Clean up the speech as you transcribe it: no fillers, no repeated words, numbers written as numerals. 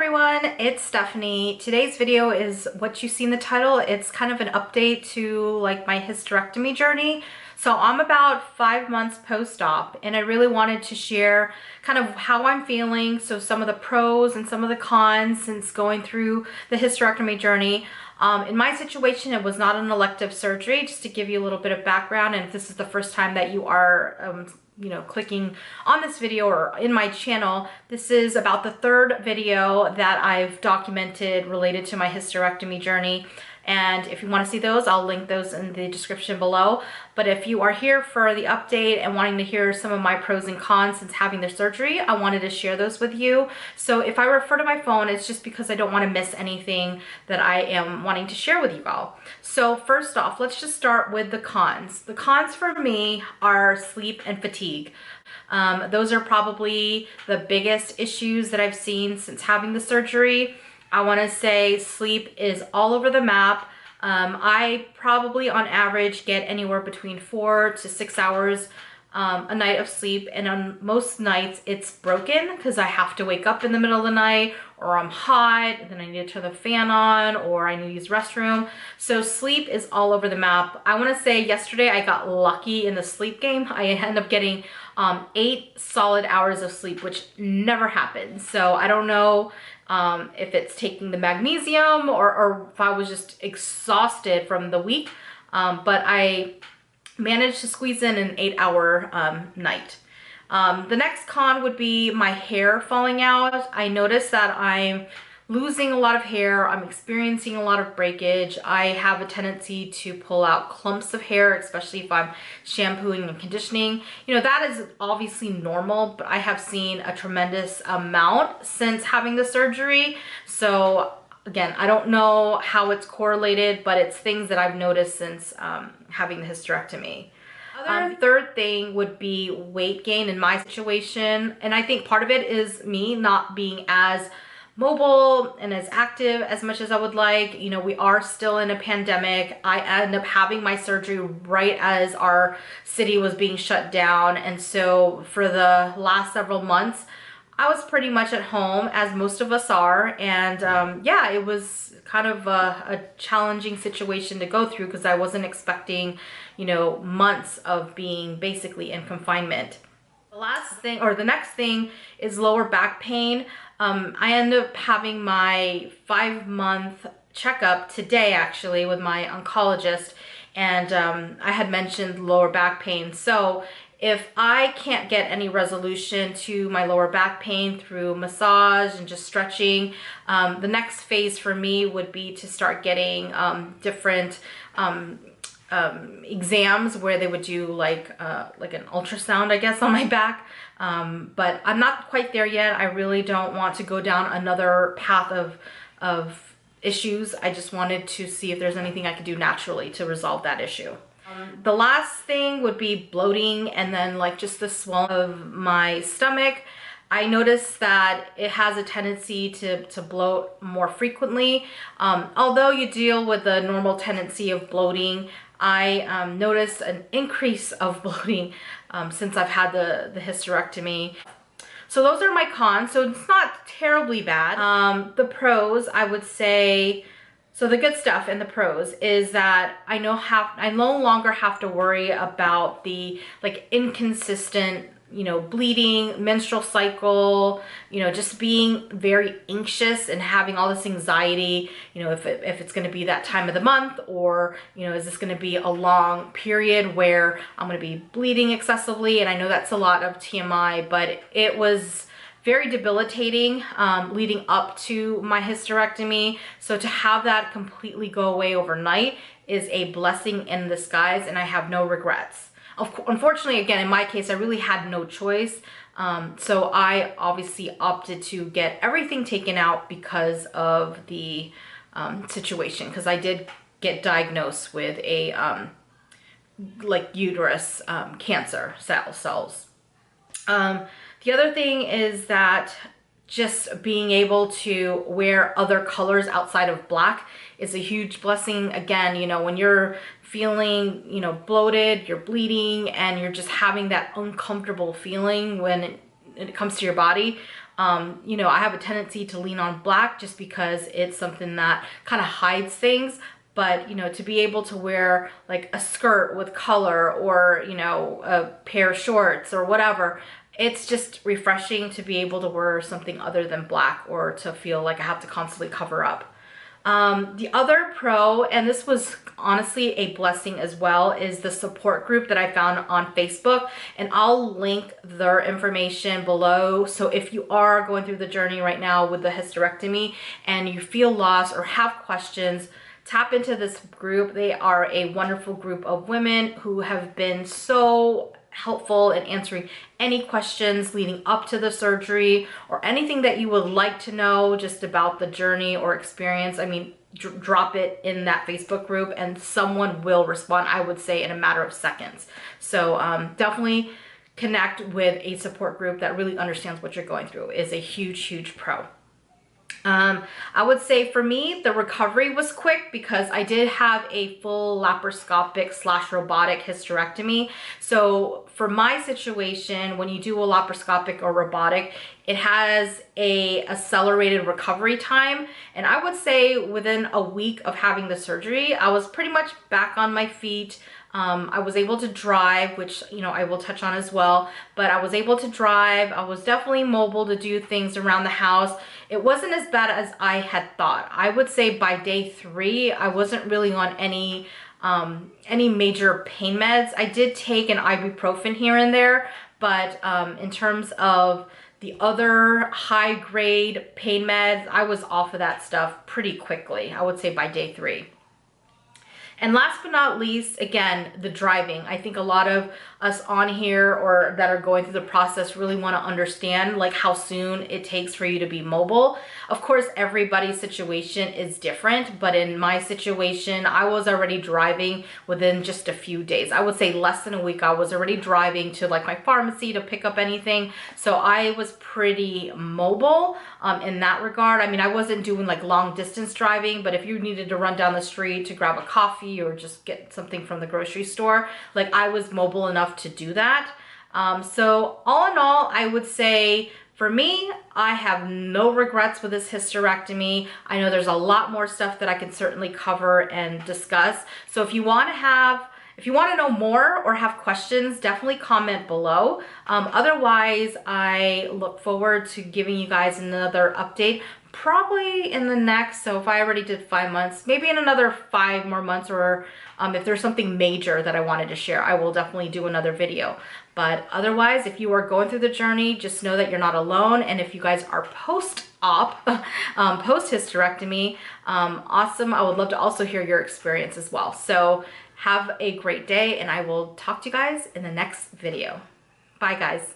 everyone, it's Stephanie. Today's video is what you see in the title. It's kind of an update to like my hysterectomy journey. So I'm about 5 months post-op and I really wanted to share kind of how I'm feeling. So some of the pros and some of the cons since going through the hysterectomy journey. In my situation, it was not an elective surgery, just to give you a little bit of background. And if this is the first time that you are clicking on this video or in my channel, this is about the third video that I've documented related to my hysterectomy journey. And if you want to see those, I'll link those in the description below. But if you are here for the update and wanting to hear some of my pros and cons since having the surgery, I wanted to share those with you. So if I refer to my phone, it's just because I don't want to miss anything that I am wanting to share with you all. So first off, let's just start with the cons. The cons for me are sleep and fatigue. Those are probably the biggest issues that I've seen since having the surgery. I want to say sleep is all over the map. I probably on average get anywhere between 4 to 6 hours a night of sleep, and on most nights it's broken because I have to wake up in the middle of the night, or I'm hot and then I need to turn the fan on, or I need to use the restroom. So sleep is all over the map. I want to say yesterday I got lucky in the sleep game. I ended up getting 8 solid hours of sleep, which never happens. So I don't know if it's taking the magnesium or if I was just exhausted from the week, but I managed to squeeze in an 8-hour night. The next con would be my hair falling out. I noticed that I'm losing a lot of hair. I'm experiencing a lot of breakage. I have a tendency to pull out clumps of hair, especially if I'm shampooing and conditioning. You know, that is obviously normal, but I have seen a tremendous amount since having the surgery. So again, I don't know how it's correlated, but it's things that I've noticed since having the hysterectomy. Third thing would be weight gain in my situation. And I think part of it is me not being as mobile and as active as much as I would like. You know, we are still in a pandemic. I ended up having my surgery right as our city was being shut down. And so for the last several months, I was pretty much at home, as most of us are. And yeah, it was kind of a challenging situation to go through because I wasn't expecting, you know, months of being basically in confinement. The last thing, or the next thing, is lower back pain. I ended up having my 5-month checkup today, actually, with my oncologist, and I had mentioned lower back pain. So if I can't get any resolution to my lower back pain through massage and just stretching, the next phase for me would be to start getting different exams where they would do like an ultrasound, I guess, on my back. But I'm not quite there yet. I really don't want to go down another path of issues. I just wanted to see if there's anything I could do naturally to resolve that issue. The last thing would be bloating, and then like just the swelling of my stomach. I noticed that it has a tendency to bloat more frequently. Although you deal with the normal tendency of bloating, I noticed an increase of bloating since I've had the hysterectomy. So those are my cons. So it's not terribly bad. The pros, I would say, so the good stuff and the pros is that I no longer have to worry about the like inconsistent, you know, bleeding, menstrual cycle, you know, just being very anxious and having all this anxiety, you know, if it's going to be that time of the month, or, you know, is this going to be a long period where I'm going to be bleeding excessively. And I know that's a lot of TMI, but it was very debilitating leading up to my hysterectomy. So to have that completely go away overnight is a blessing in disguise, and I have no regrets. Unfortunately, again, in my case, I really had no choice. So I obviously opted to get everything taken out because of the situation, because I did get diagnosed with a like uterus cancer cells. The other thing is that just being able to wear other colors outside of black is a huge blessing. Again, you know, when you're feeling, you know, bloated, you're bleeding, and you're just having that uncomfortable feeling when it comes to your body, You know, I have a tendency to lean on black just because it's something that kind of hides things. But, you know, to be able to wear like a skirt with color, or, you know, a pair of shorts or whatever, it's just refreshing to be able to wear something other than black, or to feel like I have to constantly cover up. The other pro, and this was honestly a blessing as well, is the support group that I found on Facebook, and I'll link their information below. So if you are going through the journey right now with the hysterectomy and you feel lost or have questions, tap into this group. They are a wonderful group of women who have been so helpful in answering any questions leading up to the surgery, or anything that you would like to know just about the journey or experience. I mean, drop it in that Facebook group and someone will respond, I would say, in a matter of seconds. So definitely connect with a support group that really understands what you're going through is a huge pro. I would say for me, the recovery was quick because I did have a full laparoscopic / robotic hysterectomy. So for my situation, when you do a laparoscopic or robotic, it has a accelerated recovery time. And I would say within a week of having the surgery, I was pretty much back on my feet. I was able to drive, which, you know, I will touch on as well, but I was able to drive. I was definitely mobile to do things around the house. It wasn't as bad as I had thought. I would say by day 3, I wasn't really on any major pain meds. I did take an ibuprofen here and there, but in terms of the other high grade pain meds, I was off of that stuff pretty quickly. I would say by day 3. And last but not least, again, the driving. I think a lot of us on here or that are going through the process really want to understand like how soon it takes for you to be mobile. Of course, everybody's situation is different, but in my situation, I was already driving within just a few days. I would say less than a week. I was already driving to like my pharmacy to pick up anything. So I was pretty mobile in that regard. I mean, I wasn't doing like long distance driving, but if you needed to run down the street to grab a coffee or just get something from the grocery store, like I was mobile enough to do that. So all in all, I would say for me, I have no regrets with this hysterectomy. I know there's a lot more stuff that I can certainly cover and discuss. So if you want to know more or have questions, definitely comment below. Otherwise, I look forward to giving you guys another update probably in the next, so if I already did 5 months, maybe in another 5 more months, or if there's something major that I wanted to share, I will definitely do another video. But otherwise, if you are going through the journey, just know that you're not alone. And if you guys are post-op, post-hysterectomy, awesome. I would love to also hear your experience as well. So have a great day, and I will talk to you guys in the next video. Bye, guys.